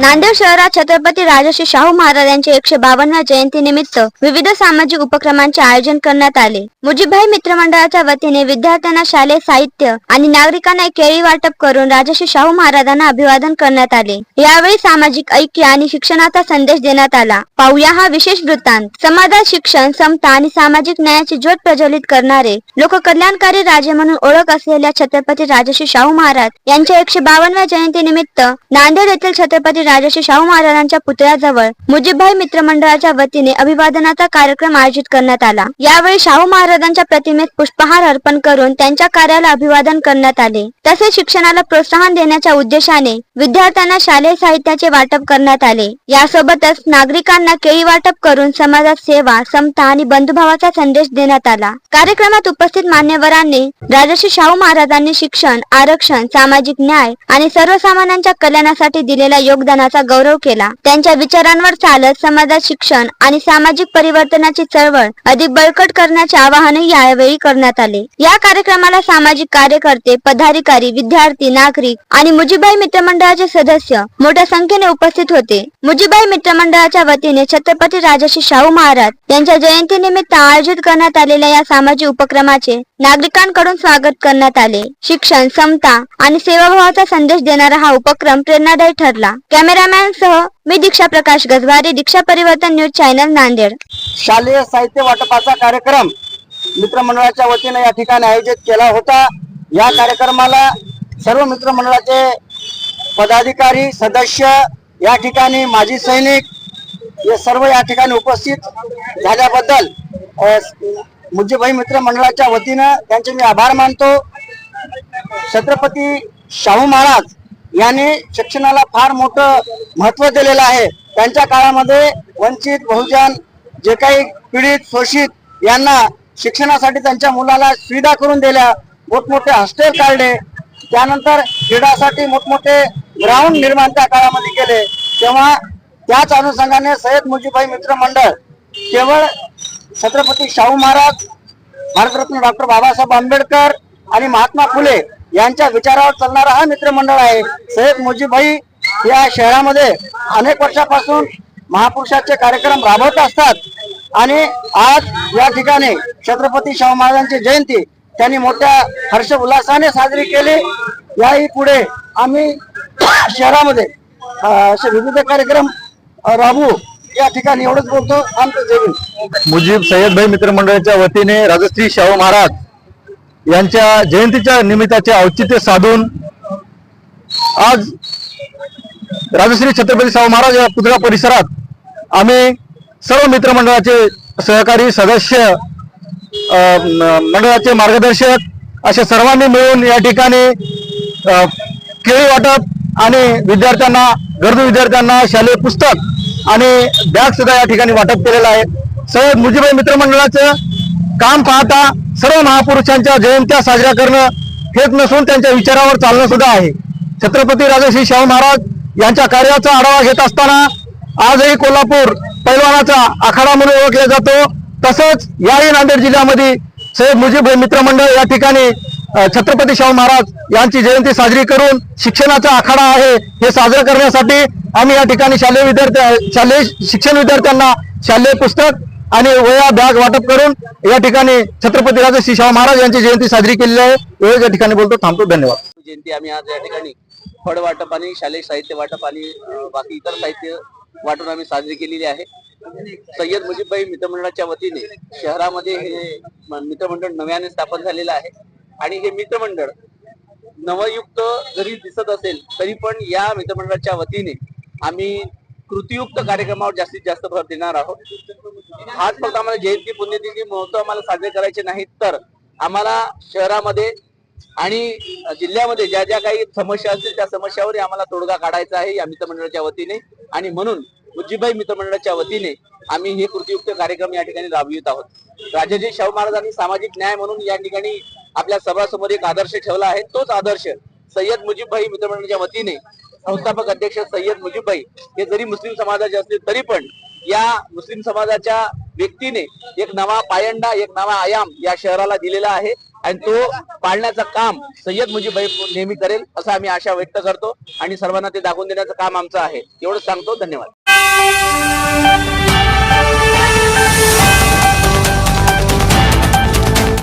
नांदेड शहरात छत्रपती राजर्षी शाहू महाराज यांच्या 152व्या जयंतीनिमित्त विविध सामाजिक उपक्रमांचे आयोजन करण्यात आले। मुजीबभाई मित्र मंडळाच्या वतीने विद्यार्थ्यांना शालेय साहित्य आणि नागरिकांना केळी वाटप करून राजर्षी शाहू महाराजांना अभिवादन करण्यात आले। यावेळी सामाजिक ऐक्य आणि शिक्षणाचा संदेश देण्यात आला। पाहूया हा विशेष वृत्तांत। समाजात शिक्षण, समता आणि सामाजिक न्यायाची ज्योत प्रज्वलित करणारे लोककल्याणकारी राजे म्हणून ओळख असलेल्या छत्रपती राजर्षी शाहू महाराज यांच्या 152व्या जयंतीनिमित्त नांदेड येथील छत्रपती राजर्षी शाहू महाराजांच्या पुतळ्याजवळ मुजीबभाई मित्र मंडळाच्या वतीने अभिवादनाचा कार्यक्रम आयोजित करण्यात आला। यावेळी शाहू महाराजांच्या प्रतिमेस पुष्पहार अर्पण करून त्यांच्या कार्याला अभिवादन करण्यात आले। तसेच शिक्षणाला प्रोत्साहन देण्याच्या उद्देशाने विद्यार्थ्यांना शालेय साहित्याचे वाटप करण्यात आले। यासोबतच नागरिकांना केळी वाटप करून समाजात सेवा, समता आणि बंधुभावाचा संदेश देण्यात आला। कार्यक्रमात उपस्थित मान्यवरांनी राजर्षी शाहू महाराजांनी शिक्षण, आरक्षण, सामाजिक न्याय आणि सर्वसामान्यांच्या कल्याणासाठी दिलेल्या योगदानाचा गौरव केला। त्यांच्या विचारांवर चालत समाजात शिक्षण आणि सामाजिक परिवर्तनाची चळवळ अधिक बळकट करण्याचे आवाहनही यावेळी करण्यात आले। या कार्यक्रमाला सामाजिक कार्यकर्ते, पदाधिकारी, विद्यार्थी, नागरिक आणि मुजीबभाई मित्र मंडळाचे सदस्य मोठ्या संख्येने उपस्थित होते। मुजीबभाई मित्र मंडळाच्या वतीने छत्रपती राजर्षी शाहू महाराज यांच्या जयंतीनिमित्त आयोजित करण्यात आलेल्या या सामाजिक उपक्रमाचे नागरिकांकडून स्वागत करण्यात आले। शिक्षण, समता आणि सेवाभावाचा संदेश देणारा हा उपक्रम प्रेरणादायी ठरला। कॅमेरामॅन सह मी दीक्षा प्रकाश गजवारी, दीक्षा परिवर्तन न्यूज चॅनल, नांदेड। शालेय साहित्य वाटपाचा कार्यक्रम मित्रमंडळाच्या वतीने या ठिकाणी आयोजित केला होता। या कार्यक्रमाला सर्व मित्रमंडळाचे पदाधिकारी, सदस्य, या ठिकाणी माजी सैनिक हे सर्व या ठिकाणी उपस्थित झाल्याबद्दल मुजीबभाई मित्र मंडळाच्या वतीने त्यांचे मी आभार मानतो। छत्रपती शाहू महाराज यांनी शिक्षणाला फार मोठं महत्त्व दिलेलं आहे। त्यांच्या काळामध्ये वंचित, बहुजन, जे काही पीडित, शोषित यांना शिक्षणासाठी त्यांच्या मुलाला सुविधा करून दिल्या, मोठमोठे हॉस्टेल काढले, त्यानंतर क्रीडासाठी मोठमोठे ग्राउंड निर्माण त्या काळामध्ये केले। तेव्हा त्याच अनुषंगाने सय्यद मुजीबभाई मित्र मंडळ केवळ छत्रपती शाहू महाराज, भारतरत्न डॉक्टर बाबासाहेब आंबेडकर आणि महात्मा फुले यांच्या विचारावर चालणारा हा मित्रमंडळ आहे। सय्यद मुजीबभाई या शहरामध्ये अनेक वर्षापासून महापुरुषाचे कार्यक्रम राबवत असतात आणि आज या ठिकाणी छत्रपती शाहू महाराजांची जयंती त्यांनी मोठ्या हर्ष उल्हासाने साजरी केली। याही पुढे आम्ही शहरामध्ये असे विविध कार्यक्रम राबवू, या ठिकाणी एवढंच बोलतो। आमचं जय हिंद। मुजीब सय्यदभाई मित्र मंडळाच्या वतीने राजश्री शाहू महाराज यांच्या जयंतीच्या निमित्ताचे औचित्य साधून आज राजश्री छत्रपती शाहू महाराज या पुतळा परिसरात आम्ही सर्व मित्रमंडळाचे सहकारी, सदस्य, मंडळाचे मार्गदर्शक अशा सर्वांनी मिळून या ठिकाणी केळी वाटप आणि विद्यार्थ्यांना, गरजू विद्यार्थ्यांना शालेय पुस्तक आणि बॅग सुद्धा या ठिकाणी वाटप केलेलं आहे। सय्यद मुजीबभाई मित्र मंडळाचं काम पाहता सर्व महापुरुषांच्या जयंत्या साजऱ्या करणं हेच नसून त्यांच्या विचारावर चालणं सुद्धा आहे। छत्रपती राजर्षी शाहू महाराज यांच्या कार्याचा आढावा घेत असताना आजही कोल्हापूर पैलवानाचा आखाडा म्हणून ओळखला जातो। तसंच याही नांदेड जिल्ह्यामध्ये सय्यद मुजीबभाई मित्र मंडळ या ठिकाणी छत्रपती शाहू महाराज यांची जयंती साजरी करून शिक्षणाचा आखाडा आहे हे साजरं करण्यासाठी आम्ही या ठिकाणी शालेय शिक्षण विद्यार्थ्यांना शालेय पुस्तक आणि वह्या, बॅग वाटप करून या ठिकाणी छत्रपती राजर्षी शाहू महाराज यांची जयंती साजरी केलेली आहे। एवढेच या ठिकाणी बोलतो, थांबतो। धन्यवाद। जयंती आम्ही आज या ठिकाणी फळ वाटप आणि शालेय साहित्य वाटप आणि बाकी इतर साहित्य वाटून आम्ही साजरी केलेली आहे। सय्यद मुजीबभाई मित्रमंडळाच्या वतीने शहरामध्ये हे मित्रमंडळ नव्याने स्थापन झालेलं आहे आणि हे मित्रमंडळ नवयुक्त जरी दिसत असेल तरी पण या मित्रमंडळाच्या वतीने आम्ही कृतीयुक्त कार्यक्रमावर जास्तीत जास्त भर देणार आहोत। हाच फक्त आम्हाला जयंती, पुण्यतिथी, महोत्सव आम्हाला साजरे करायचे नाहीत, तर आम्हाला शहरामध्ये आणि जिल्ह्यामध्ये ज्या ज्या काही समस्या असतील त्या समस्यावर आम्हाला तोडगा काढायचा आहे या मित्रमंडळाच्या वतीने। आणि म्हणून मुजीबभाई मित्रमंडळाच्या वतीने आम्ही हे कृतीयुक्त कार्यक्रम या ठिकाणी राबवित आहोत। राजर्षी शाहू महाराजांनी सामाजिक न्याय म्हणून या ठिकाणी आपल्या सर्वांसमोर एक आदर्श ठेवला आहे। तोच आदर्श सय्यद मुजीबभाई मित्रमंडळाच्या वतीने संस्थापक अध्यक्ष सय्यद मुजीबभाई हे जरी मुस्लिम समाजाचे असले तरी पण या मुस्लिम समाजाच्या व्यक्तीने एक नवा पायंडा, एक नवा आयाम या शहराला दिलेला आहे आणि तो पाळण्याचं काम सय्यद मुजीबभाई नेहमी करेल असं आम्ही आशा व्यक्त करतो आणि सर्वांना ते दाखवून देण्याचं काम आमचं आहे. एवढंच सांगतो. धन्यवाद.